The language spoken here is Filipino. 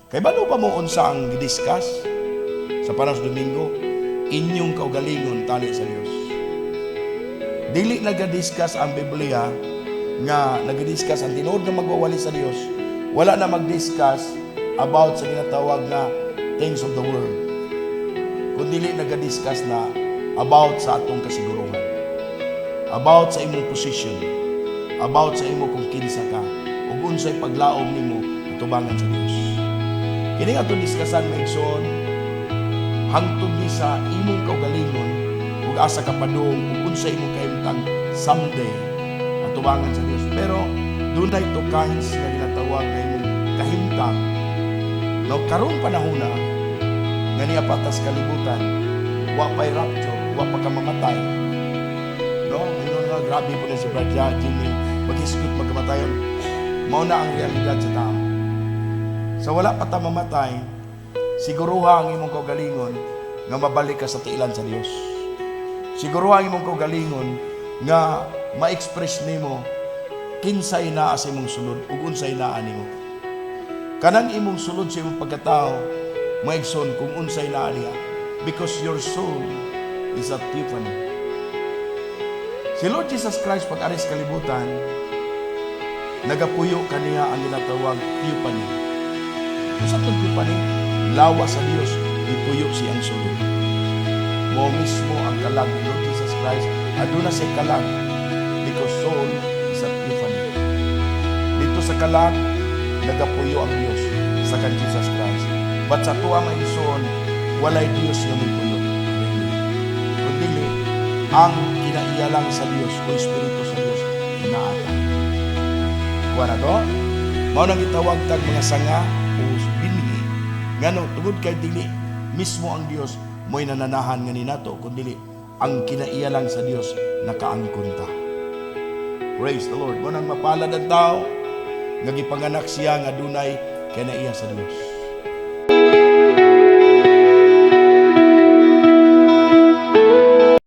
Kay balo pa mo unsa ang gidiscuss sa paras Domingo? Inyong kaugalingon tali sa Dios. Dili nagadiscuss ang Biblia nga nagadiscuss ang tinuod nga magwawali sa Dios. Wala na magdiscuss about sa ginatawag na things of the world. Kundi dili nagadiscuss na about sa atong kasiguruhan. About sa imong position. About sa imo kung kinsa ka. Ug unsay paglaom nimo atubangan sa Dios. Kini nga itong diskasan maigsoon, hangtod ni sa imong kaugalingon, ug asa ka padung, ug unsa imong kahimtang someday, atubangan sa Dios. Pero, doon na ito kahins na ginatawag na imong kahimtang. No, karong panahon na, nga niya patas kalibutan, wa pa'y rapture, wa pa ka mamatay. No, yun nga, grabe po na si Brad Jimmy, mag-isgot magkamatayon. Mao na ang realidad sa tao. Sa wala pa ta mamatay, siguruha ang imong kaugalingon nga mabalik ka sa tiilan sa Dios. Siguruha ang imong kaugalingon nga ma-express nimo kinsay naa sa imong sulod ug unsay naa nimo. Kanang imong sulod sa imong pagkatao, maigsoon kung unsay naa niya, because your soul is a Tiffany. Si Lord Jesus Christ pag-aris kalibutan, nagapuyo kaniya ang ginatawag Tiffany. Sa itong Tiffany, lawa sa Diyos, ipuyo siyang sulod. Mo mismo ang kalag ni Lord Jesus Christ, aduna say kalag, because soul is a Tiffany. Dito sa kalag, nagapuyo ang Diyos sa kan Jesus Christ. But sa tuwa may ison, walay Diyos yung may puyo. Kundi ang kinaiyalang sa Diyos o Espiritu sa Diyos, inaata. Kuha na to, mao nang itawag tag mga sanga o binhi. Ngano, tungod kay dili, mismo ang Diyos mo'y nananahan nga ninato, kundi ang kinaiyalang sa Diyos nakaangkon ta. Praise the Lord. Mo nang mapalad ang tao, nga gipanganak siya nga dunay kinaiya sa Diyos.